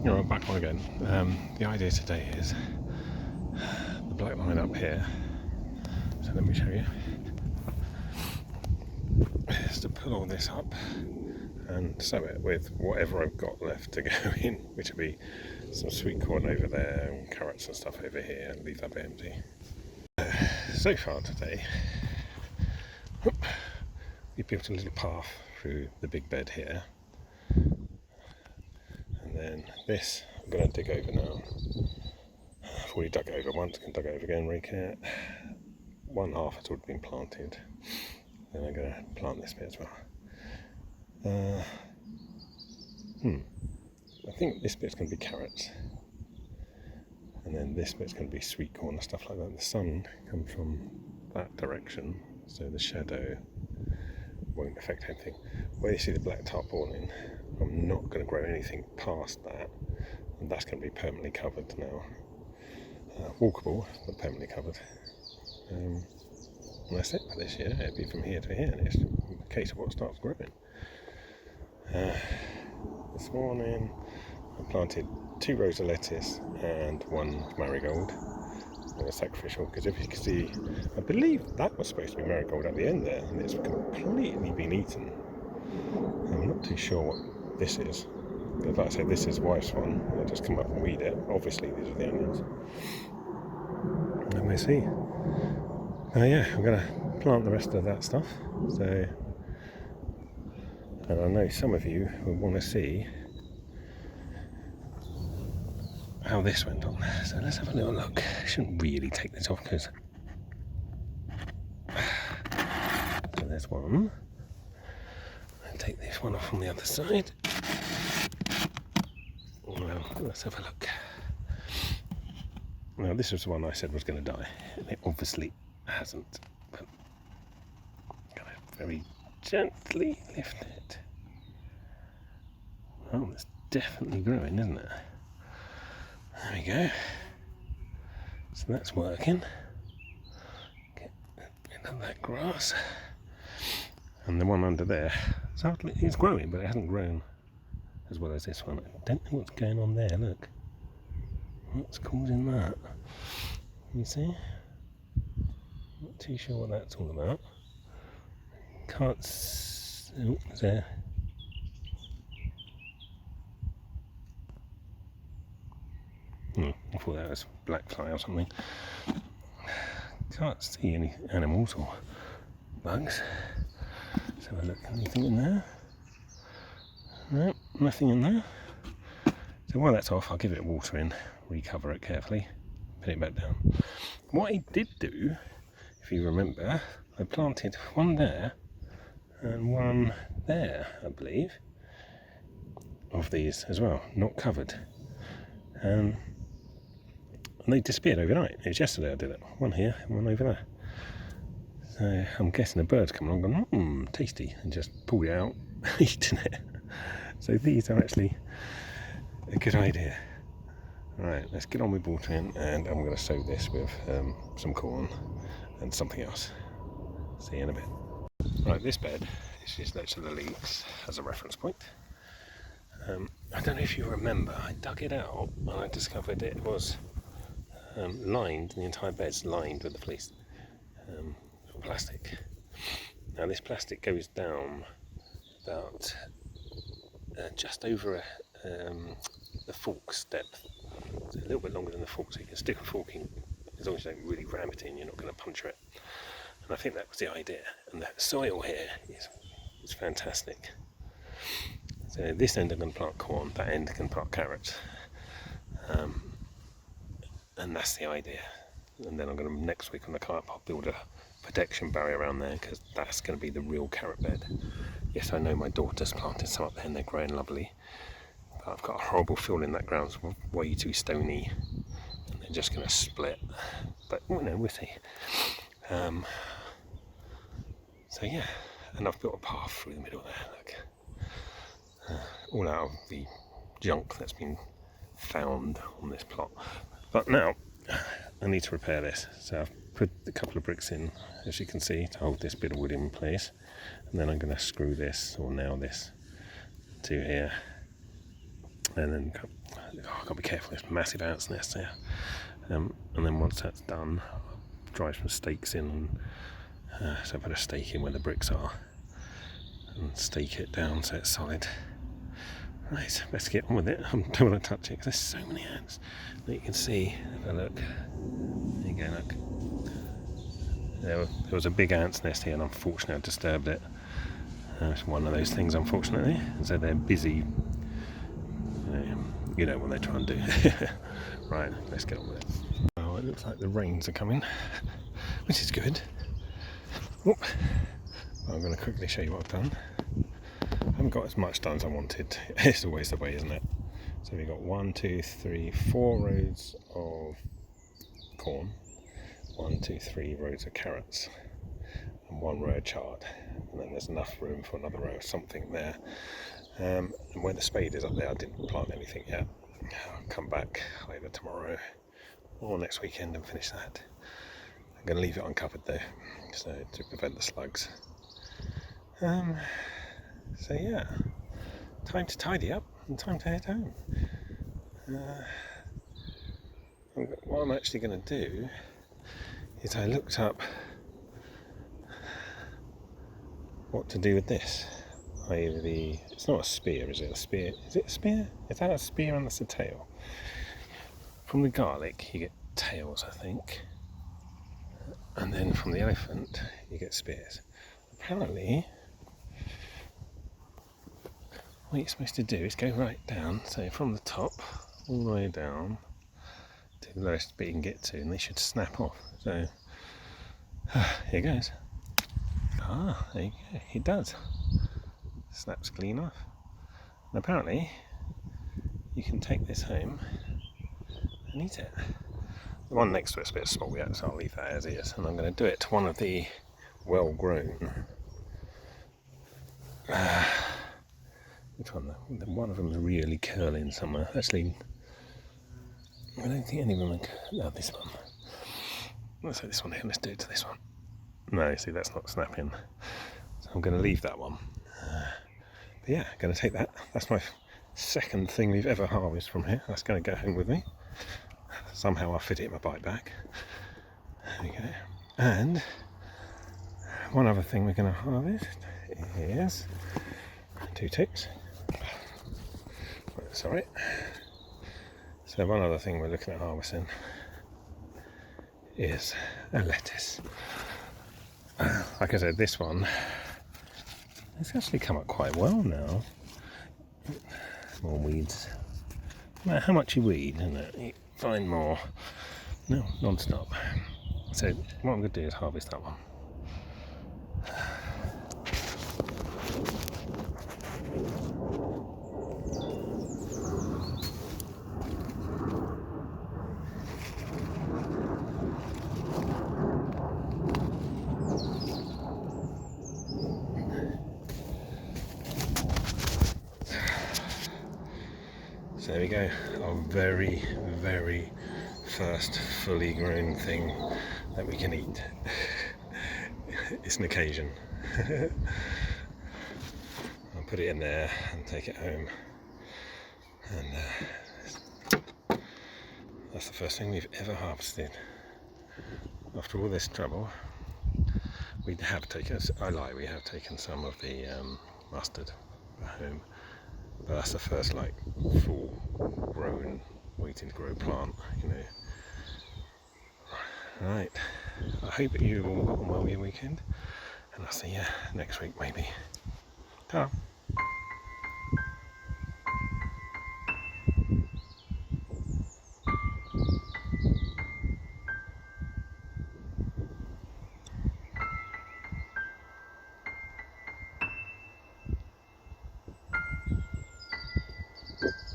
Alright, back on again. The idea today is the black line up here, so let me show you, is to pull all this up and sow it with whatever I've got left to go in, which will be some sweet corn over there and carrots and stuff over here, and leave that bit empty. So far today, we built a little path through the big bed here, and then this I'm going to dig over now. I've already dug it over once, can dug it over again, rake it. One half has already been planted. Then I'm going to plant this bit as well. I think this bit's going to be carrots, and then this bit's going to be sweet corn and stuff like that. The sun comes from that direction, so the shadow won't affect anything. Where you see the black tarpaulin, I'm not going to grow anything past that, and that's going to be permanently covered now. Walkable, but permanently covered. And that's it for this year. It'll be from here to here, and it's a case of what starts growing. This morning I planted 2 rows of lettuce and 1 marigold. They were sacrificial because if you can see, I believe that was supposed to be marigold at the end there, and it's completely been eaten. I'm not too sure what this is. Like I said, this is wife's one. I'll just come up and weed it. Obviously these are the onions. And we'll see. Yeah, I'm going to plant the rest of that stuff. So, and I know some of you will want to see how this went on. So let's have a little look. I shouldn't really take this off because so there's one. I'll take this one off on the other side. Well, let's have a look. Now this was the one I said was going to die. It obviously hasn't, but I'm going to very gently lift it. Oh, it's definitely growing, isn't it? There we go. So that's working. Get rid of that grass. And the one under there, it's growing, but it hasn't grown as well as this one. I don't know what's going on there, look. What's causing that? You see? Not too sure what that's all about. Can't oh, there. I thought that was black fly or something. Can't see any animals or bugs. Let's have a look. Anything in there? No, nothing in there. So while that's off, I'll give it water in, recover it carefully, put it back down. What I did do, if you remember, I planted one there and one there, I believe, of these as well, not covered. And they disappeared overnight. It was yesterday I did it. One here and one over there. So I'm guessing the bird's come along and gone, tasty, and just pulled it out, eaten it. So these are actually a good idea. Right, let's get on with watering, and I'm going to sow this with some corn and something else. See you in a bit. Right, this bed is just next to the leeks as a reference point. I don't know if you remember, I dug it out and I discovered it was lined, the entire bed's lined with the fleece plastic. Now this plastic goes down about just over the fork's depth. So a little bit longer than the fork, so you can stick a fork in as long as you don't really ram it in, you're not going to puncture it. And I think that was the idea. And the soil here is fantastic. So this end I'm going to plant corn, that end can plant carrots. And that's the idea. And then I'm going to, next week on the carp, I'll build a protection barrier around there, because that's going to be the real carrot bed. Yes, I know my daughter's planted some up there and they're growing lovely. But I've got a horrible feeling that ground's way too stony and they're just going to split. But, you know, we'll see. So yeah, and I've built a path through the middle there, look. All out of the junk that's been found on this plot. But now, I need to repair this. So I've put a couple of bricks in, as you can see, to hold this bit of wood in place. And then I'm going to screw this, or nail this, to here. And then I've got to be careful, there's massive ants nests there. And then once that's done, I'll drive some stakes in. So I put a stake in where the bricks are and stake it down so it's solid. Right, let's get on with it. I don't want to touch it because there's so many ants that you can see. Have a look. There you go, look. There was a big ant's nest here, and unfortunately I disturbed it. It's one of those things, unfortunately. So they're busy. You know what they try and do. Right, let's get on with it. Oh, it looks like the rains are coming, which is good. Oop. I'm going to quickly show you what I've done. I haven't got as much done as I wanted. It's always the way, isn't it? So we've got 1, 2, 3, 4 rows of corn, 1, 2, 3 rows of carrots, and 1 row of chard. And then there's enough room for another row of something there. And where the spade is up there, I didn't plant anything yet. I'll come back either tomorrow or next weekend and finish that. I'm going to leave it uncovered though, so to prevent the slugs. So yeah, time to tidy up and time to head home. What I'm actually going to do is I looked up what to do with this. It's not a spear, is it? A spear? Is it a spear? Is that a spear and that's a tail? From the garlic you get tails, I think. And then from the elephant you get spears. Apparently what you're supposed to do is go right down, so from the top all the way down to the lowest bit you can get to, and they should snap off. So here goes. There you go, it does. Snaps clean off. And apparently you can take this home and eat it. The one next to it's a bit small yet, so I'll leave that as is, and I'm going to do it to one of the well grown which one though? One of them is really curling somewhere. Actually, I don't think any of them are. No, this one. Let's say this one here. Let's do it to this one. No, see, that's not snapping. So I'm going to leave that one. But yeah, I'm going to take that. That's my second thing we've ever harvested from here. That's going to go home with me. Somehow I'll fit it in my bike bag. There we go. And one other thing we're going to harvest is 2 ticks. Sorry. So one other thing we're looking at harvesting is a lettuce. Like I said, this one, it's actually come up quite well now. More weeds. No matter how much you weed, isn't it? You find more. No, non-stop. So what I'm going to do is harvest that one. So there we go, our very, very first fully grown thing that we can eat. It's an occasion. I'll put it in there and take it home. And that's the first thing we've ever harvested. After all this trouble, we have taken some of the mustard home. But that's the first full grown, waiting to grow plant, you know. Right, I hope you all got on well your weekend, and I'll see you next week maybe. Ta-ra.